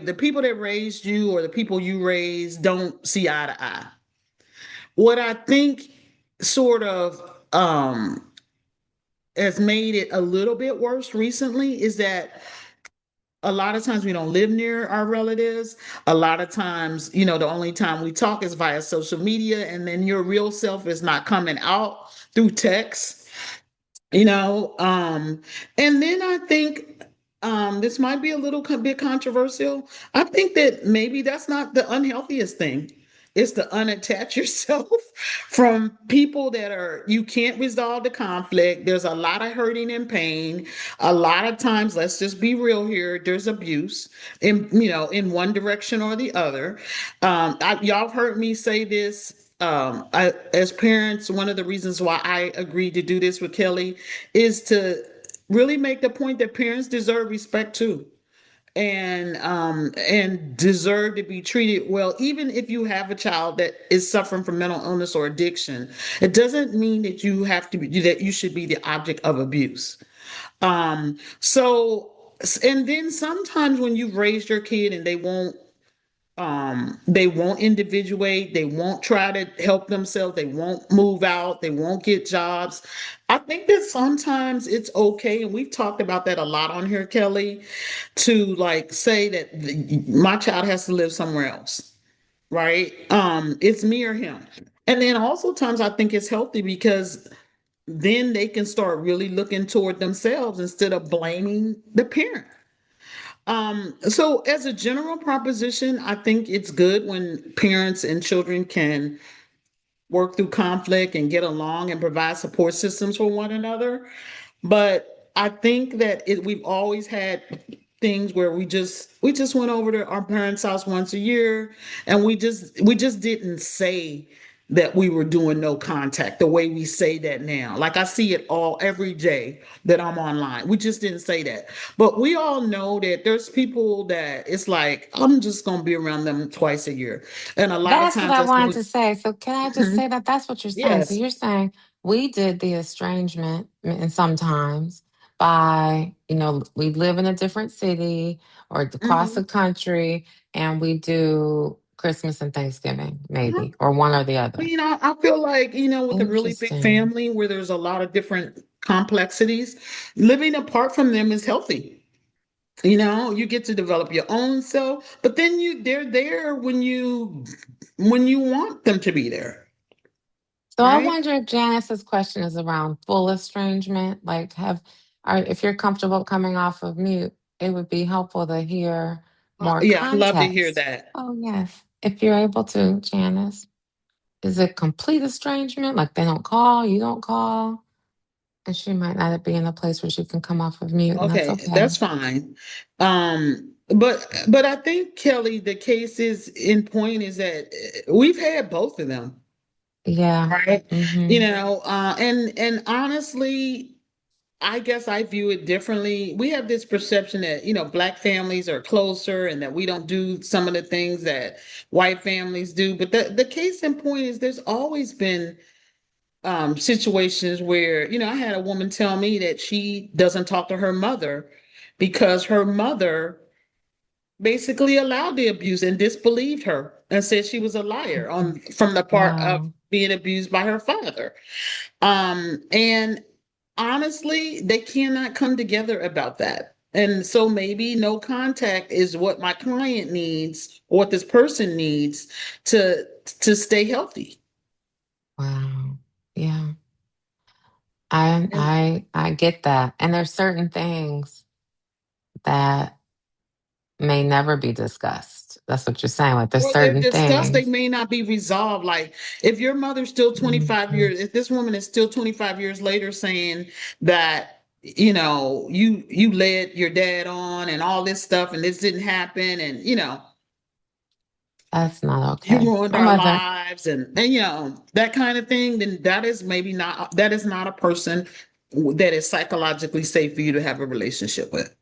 the people that raised you or the people you raised don't see eye to eye. What I think sort of has made it a little bit worse recently is that a lot of times we don't live near our relatives. A lot of times, the only time we talk is via social media, and then your real self is not coming out through text, you know. And then I think this might be a little bit controversial. I think that maybe that's not the unhealthiest thing. is to unattach yourself from people that are, you can't resolve the conflict. There's a lot of hurting and pain. A lot of times, let's just be real here, there's abuse in, in one direction or the other. Y'all have heard me say this. As parents, one of the reasons why I agreed to do this with Kelli is to really make the point that parents deserve respect too, and deserve to be treated well. Even if you have a child that is suffering from mental illness or addiction, it doesn't mean that you have to be, that you should be the object of abuse. So, and then sometimes when you've raised your kid and they won't individuate, they won't try to help themselves, they won't move out, they won't get jobs. I think that sometimes it's okay, and we've talked about that a lot on here, Kelli, to like say that my child has to live somewhere else, right? It's me or him. And then also times I think it's healthy because then they can start really looking toward themselves instead of blaming the parent. So as a general proposition, I think it's good when parents and children can work through conflict and get along and provide support systems for one another. But I think that we've always had things where we just went over to our parents' house once a year, and we just didn't say that we were doing no contact the way we say that now. Like I see it all every day that I'm online. We just didn't say that. But we all know that there's people that it's like, I'm just gonna be around them twice a year. And a lot of That's what times I that's wanted going, to say. So can I just Mhm. say that that's what you're saying? So Yes. you're saying we did the estrangement and sometimes by, we live in a different city or across the Mhm. country and we do Christmas and Thanksgiving, Uh-huh. maybe, or one or the other. I feel like, with a really big Interesting. family where there's a lot of different complexities, living apart from them is healthy. You get to develop your own self, but then they're there when you want them to be there, So I right? wonder if Janice's question is around full estrangement. Like, if you're comfortable coming off of mute, it would be helpful to hear more Yeah, I'd love to hear context. that. Oh, yes. If you're able to, Janice, is it complete estrangement? Like they don't call, you don't call, and she might not be in a place where she can come off of mute, and that's Okay, okay. that's fine. But I think, Kelli, the case is in point is that we've had both of them. Yeah. Right. Mm-hmm. And honestly, I guess I view it differently. We have this perception that, Black families are closer and that we don't do some of the things that white families do. But the case in point is there's always been situations where, I had a woman tell me that she doesn't talk to her mother because her mother basically allowed the abuse and disbelieved her and said she was a liar Mhm. on from the part of Wow. being abused by her father. And honestly, they cannot come together about that. And so maybe no contact is what my client needs or what this person needs to stay healthy. Wow. Yeah. I And I I get that. And there's certain things that may never be discussed. That's what you're saying. Like there's or they're certain discussed, they things. may not be resolved. Like if your mother's still 25 Mhm. years, if this woman is still 25 years later saying that, you led your dad on and all this stuff and this didn't happen and That's not you okay. ruined My our mother, lives and that kind of thing, then that is not a person that is psychologically safe for you to have a relationship with.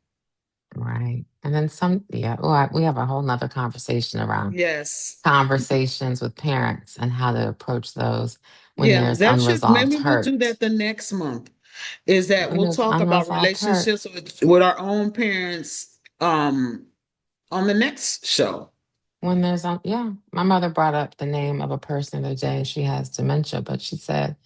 right. And then yeah, we have a whole nother conversation around Yes. conversations with parents and how to approach those when Yeah, there's that should, unresolved maybe we'll do hurt. that the next month, is that When we'll there's talk about unresolved relationships hurt. with our own parents on the next show. When there's, yeah, my mother brought up the name of a person the other day. She has dementia, but she said,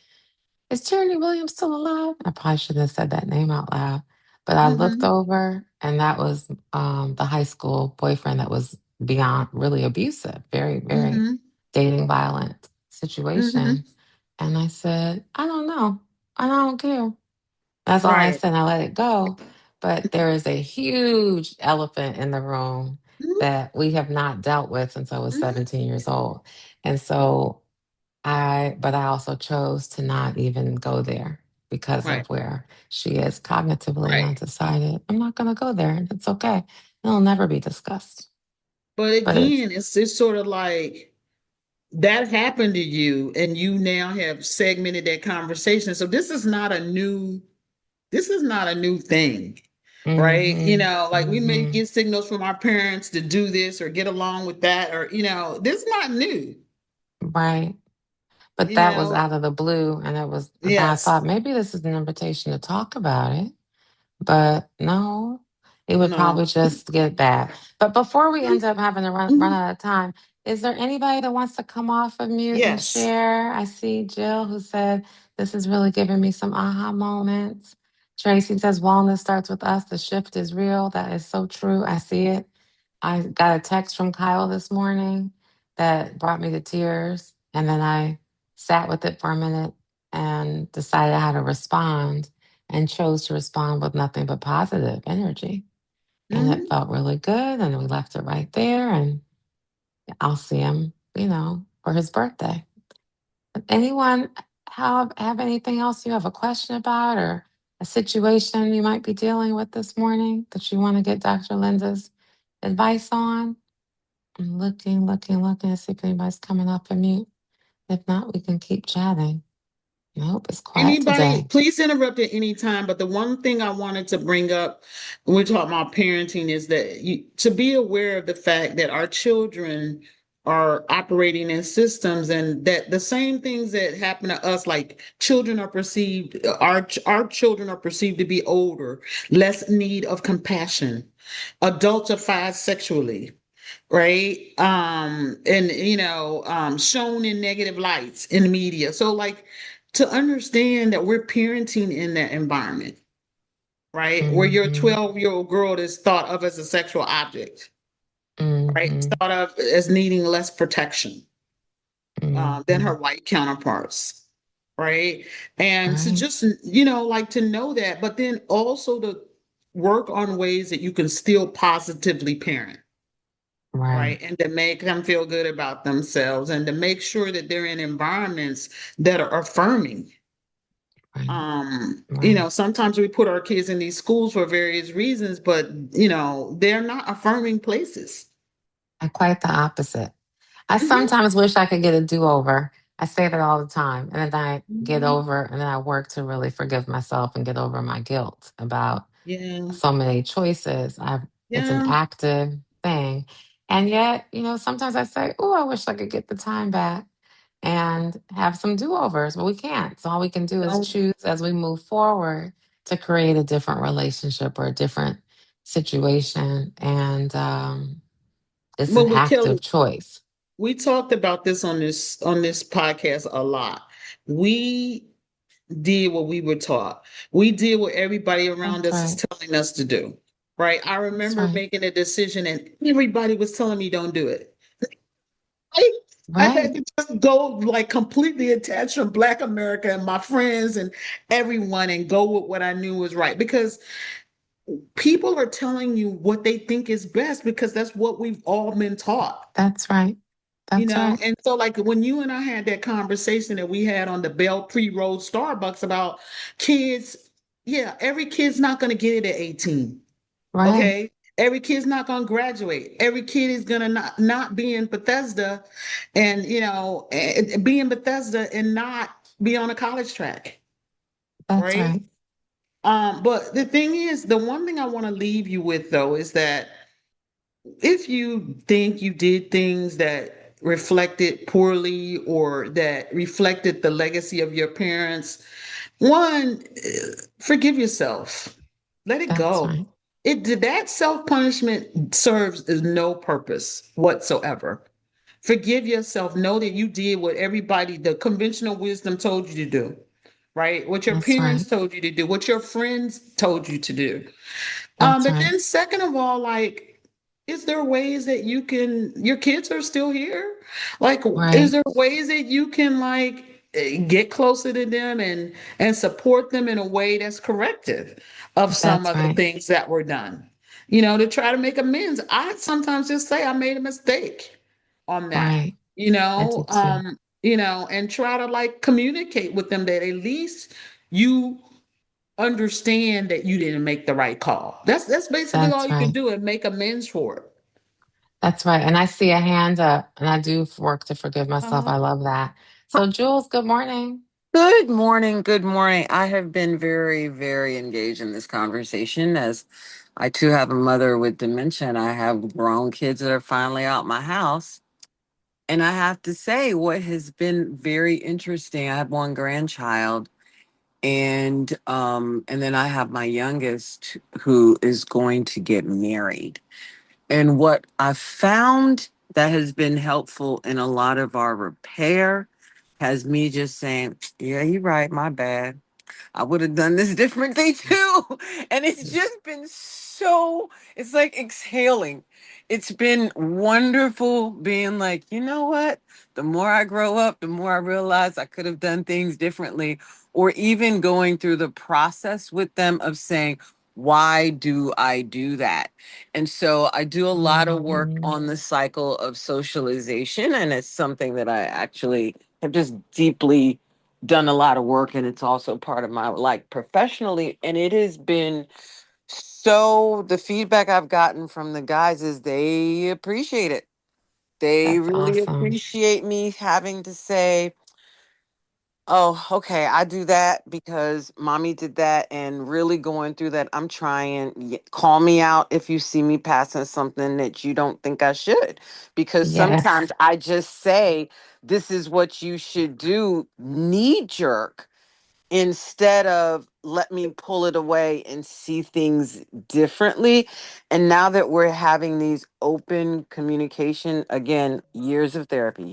"Is Tyranny Williams still alive?" I probably shouldn't have said that name out loud. But I looked Mm-hmm. over, and that was the high school boyfriend that was beyond really abusive, very, very Mm-hmm. dating violent Mm-hmm. situation. And I said, I don't know. And I don't care. That's all I Right. said. And I let it go. But there is a huge elephant in the room. that we have not dealt with since I was hmm 17 years old. And so but I also chose to not even go there because Right, of where she is cognitively. And I right. decided I'm not going to go there. And it's okay. It'll never be discussed. But But it's, again, it's sort of like that happened to you, and you now have segmented that conversation. So this is not a new thing, right? mm-hmm, Like we may mm-hmm, get signals from our parents to do this or get along with that, or this is not new, right. But you that was know. out of the blue. And I Yes, thought maybe this is an invitation to talk about it. But no, it would no. probably just get bad. But before we end up having to run Mhm. out of time, is there anybody that wants to come off of mute and Yes. share? I see Jill who said, this is really giving me some aha moments. Tracy says, wellness starts with us. The shift is real. That is so true. I see it. I got a text from Kyle this morning that brought me to tears. And then I sat with it for a minute and decided how to respond and chose to respond with nothing but positive energy. And it Mhm. felt really good. And we left it right there. And I'll see him, for his birthday. But anyone have anything else you have a question about or a situation you might be dealing with this morning that you want to get Dr. Linda's advice on? I'm looking to see if anybody's coming off of mute. If not, we can keep chatting. Nope, it's quiet Anybody, today. please interrupt at any time. But the one thing I wanted to bring up when we're talking about parenting is that to be aware of the fact that our children are operating in systems, and that the same things that happen to us, like children are perceived, our children are perceived to be older, less in need of compassion, adultified sexually, right? And shown in negative lights in the media. So like to understand that we're parenting in that environment, right? Where your Mm-hmm. 12-year-old girl is thought of as a sexual object, right? Mm-hmm. Thought of as needing less protection than Mm-hmm. her white counterparts, right? And to Right. just, like to know that, but then also to work on ways that you can still positively parent, Right. right? And to make them feel good about themselves and to make sure that they're in environments that are affirming. Right. Right. Sometimes we put our kids in these schools for various reasons, but they're not affirming places. And quite the opposite. I hmm sometimes wish I could get a do-over. I say that all the time. And then I get hmm over and then I work to really forgive myself and get over my guilt about Yeah, so many choices. It's an yeah. active thing. And yet, sometimes I say, oh, I wish I could get the time back and have some do-overs, but we can't. So all we can do is No. choose as we move forward to create a different relationship or a different situation. And it's an Well, with active Kelly, choice. we talked about this on this podcast a lot. We did what we were taught. We did what everybody around That's us is right. telling us to do. Right. I That's remember right. making a decision and everybody was telling me don't do it. I, I had Right. to just go like completely attached from Black America and my friends and everyone and go with what I knew was right because people are telling you what they think is best because that's what we've all been taught. That's right. That's right. And so like when you and I had that conversation that we had on the Belpre Road Starbucks about kids, yeah, every kid's not going to get it at 18. Right. Okay. Every kid's not going to graduate. Every kid is going to not be in Bethesda and, be in Bethesda and not be on a college track. That's Right. right. But the thing is, the one thing I want to leave you with though is that if you think you did things that reflected poorly or that reflected the legacy of your parents, one, forgive yourself. Let it That's go. right. That self-punishment serves no purpose whatsoever. Forgive yourself. Know that you did what everybody, the conventional wisdom told you to do, right? What your That's right. parents told you to do, what your friends told you to do. That's But right. then second of all, like, is there ways that your kids are still here? Like, is Right. there ways that you can like get closer to them and support them in a way that's corrective of some That's of the right. things that were done? to try to make amends. I sometimes just say I made a mistake on that, Right. I do too. and try to like communicate with them that at least you understand that you didn't make the right call. That's basically all That's you can right. do and make amends for it. That's right. And I see a hand up, and I do work to forgive myself. Uh-huh. I love that. So, Jules, good morning. Good morning. Good morning. I have been very, very engaged in this conversation as I too have a mother with dementia and I have grown kids that are finally out my house. And I have to say, what has been very interesting, I have one grandchild and then I have my youngest who is going to get married. And what I've found that has been helpful in a lot of our repair has me just saying, yeah, you're right, my bad. I would have done this differently too. And it's just been so, it's like exhaling. It's been wonderful being like, you know what? The more I grow up, the more I realize I could have done things differently, or even going through the process with them of saying, why do I do that? And so I do a lot of work Mhm. on the cycle of socialization. And it's something that I actually have just deeply done a lot of work, and it's also part of my like professionally, and it has been so the feedback I've gotten from the guys is they appreciate it. They That's really awesome. appreciate me having to say, oh, okay, I do that because mommy did that, and really going through that. I'm trying, call me out if you see me passing something that you don't think I should, because Yes. sometimes I just say, this is what you should do, knee jerk, instead of let me pull it away and see things differently. And now that we're having these open communication, again, years of therapy,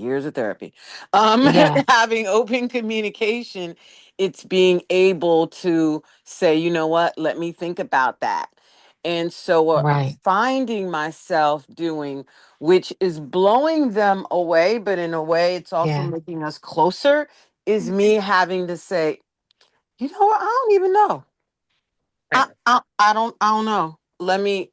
Yeah. having open communication, it's being able to say, you know what, let me think about that. And so what I'm Right. finding myself doing, which is blowing them away, but in a way it's also Yeah. making us closer, is me having to say, you know what? I don't even know. Right. I don't know. Let me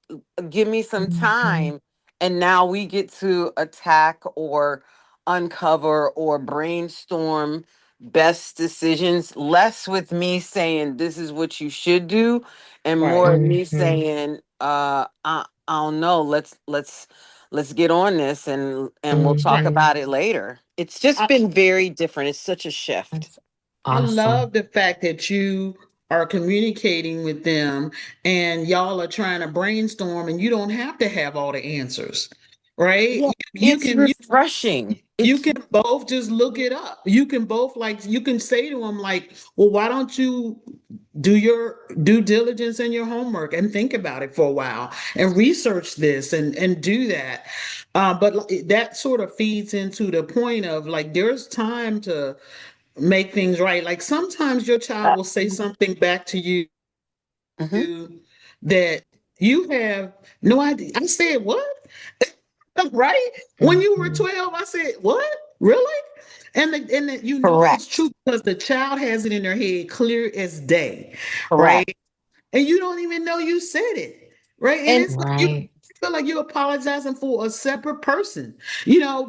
give me some Hmm. time, and now we get to attack or uncover or brainstorm best decisions. Less with me saying this is what you should do, and Right. more of me Hmm. saying, I don't know. Let's get on this and we'll talk Right. Hmm. about it later. It's just I, been very different. It's such a shift. That's I love awesome. the fact that you are communicating with them and y'all are trying to brainstorm and you don't have to have all the answers, right? Yeah, You it's can refreshing. you It's can both just look it up. You can both like you can say to them like, well, why don't you do your due diligence and your homework and think about it for a while and research this and do that. But that sort of feeds into the point of like there's time to make things right. Like sometimes your child will say something back to you Mhm. that you have no idea. I said, what? Right? When you were Hmm. 12, I said, what? Really? And you know it's Correct. true because the child has it in their head clear as day, Correct. right? And you don't even know you said it, right? And And it's like you Right. feel like you're apologizing for a separate person,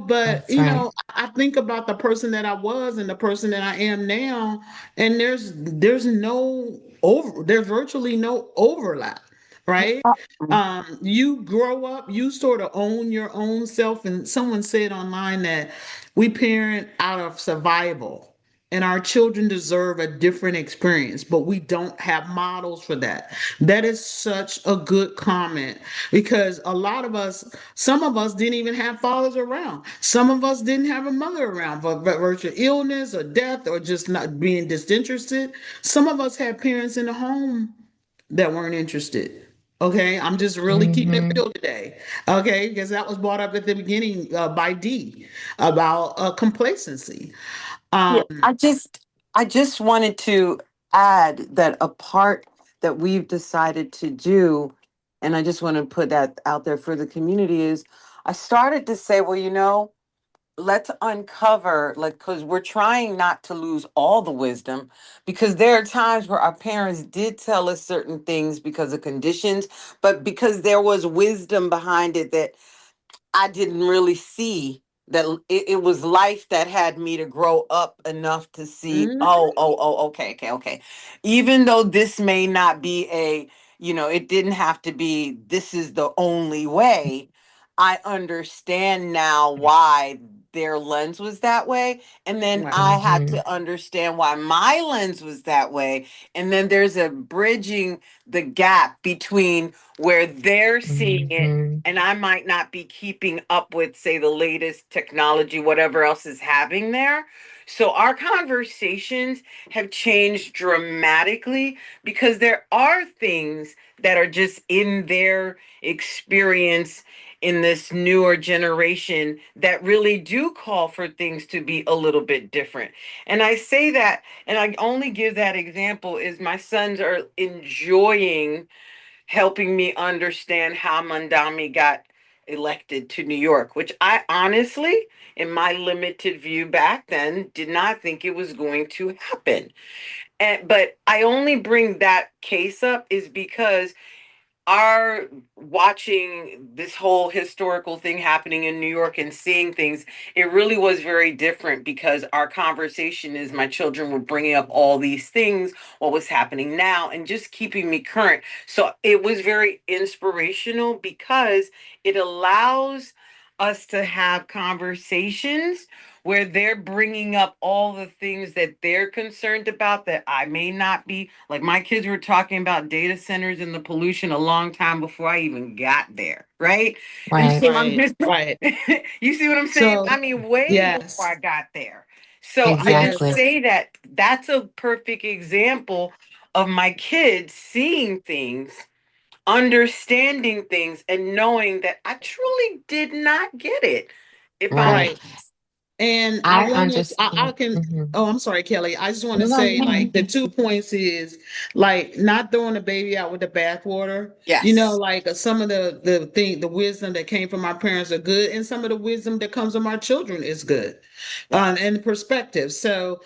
but That's right. I think about the person that I was and the person that I am now, and there's virtually no overlap, right? You grow up, you sort of own your own self, and someone said online that we parent out of survival and our children deserve a different experience, but we don't have models for that. That is such a good comment because some of us didn't even have fathers around. Some of us didn't have a mother around for virtual illness or death or just not being disinterested. Some of us had parents in the home that weren't interested. Okay, I'm just really keeping it Hmm. real today. Okay, because that was brought up at the beginning by D about complacency. yeah, Um, I just wanted to add that a part that we've decided to do, and I just want to put that out there for the community is I started to say, well, you know, let's uncover, like, because we're trying not to lose all the wisdom, because there are times where our parents did tell us certain things because of conditions, but because there was wisdom behind it that I didn't really see, that it was life that had me to grow up enough to see, Mhm. okay. Even though this may not be it didn't have to be, this is the only way. I understand now why their lens was that way. And then Right. I had Mm-hmm. to understand why my lens was that way. And then there's a bridging the gap between where they're seeing it Mm-hmm. and I might not be keeping up with, say, the latest technology, whatever else is happening there. So our conversations have changed dramatically because there are things that are just in their experience in this newer generation that really do call for things to be a little bit different. And I say that, and I only give that example is my sons are enjoying helping me understand how Mandami got elected to New York, which I honestly, in my limited view back then, did not think it was going to happen. But I only bring that case up is because our watching this whole historical thing happening in New York and seeing things, it really was very different because our conversation is my children were bringing up all these things, what was happening now, and just keeping me current. So it was very inspirational because it allows us to have conversations where they're bringing up all the things that they're concerned about that I may not be. Like my kids were talking about data centers and the pollution a long time before I even got there, right? And Right. so I'm Right. just, Right. you see what I'm saying? So I mean, way before yes. I got there. So I just Exactly. Yes. say that that's a perfect example of my kids seeing things, understanding things, and knowing that I truly did not get it. If I'm Right. Right. And I I wanted, I understand. can, Mm-hmm. oh, I'm sorry, Kelly. I just want to No, no, say, no. like, the 2 points is like not throwing the baby out with the bathwater. yes, Like some of the wisdom that came from our parents are good, and some of the wisdom that comes from our children is good, yes. and perspective. So,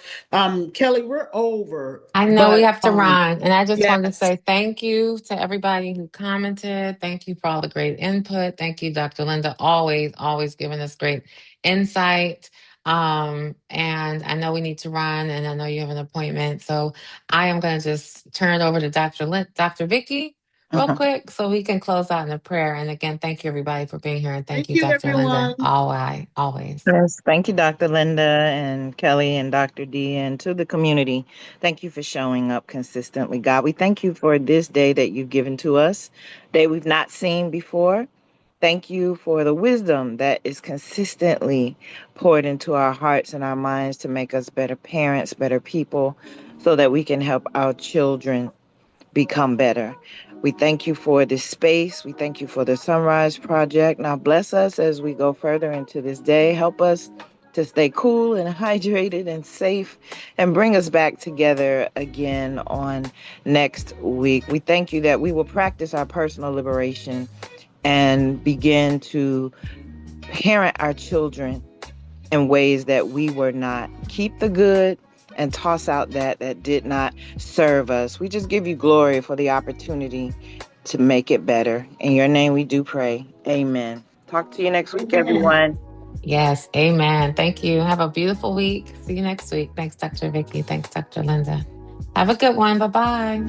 Kelly, we're over, I know we but have to run, and I just wanted to yes, say thank you to everybody who commented. Thank you for all the great input. Thank you, Dr. Linda, always giving us great insight. And I know we need to run, and I know you have an appointment, so I am going to just turn it over to Dr. Vicky real Mhm. quick, so we can close out in a prayer. And again, thank you everybody for being here, and thank thank you, you, Dr. Linda, everyone. always. Yes, thank you, Dr. Linda and Kelly and Dr. D, and to the community. Thank you for showing up consistently, God. We thank you for this day that you've given to us, day we've not seen before. Thank you for the wisdom that is consistently poured into our hearts and our minds to make us better parents, better people, so that we can help our children become better. We thank you for this space. We thank you for the SonRise Project. Now bless us as we go further into this day. Help us to stay cool and hydrated and safe and bring us back together again on next week. We thank you that we will practice our personal liberation and begin to parent our children in ways that we were not. Keep the good and toss out that did not serve us. We just give you glory for the opportunity to make it better. In your name we do pray. Amen. Talk to you next week, Amen. everyone. Yes, amen. Thank you. Have a beautiful week. See you next week. Thanks, Dr. Vicky. Thanks, Dr. Linda. Have a good one. Bye bye.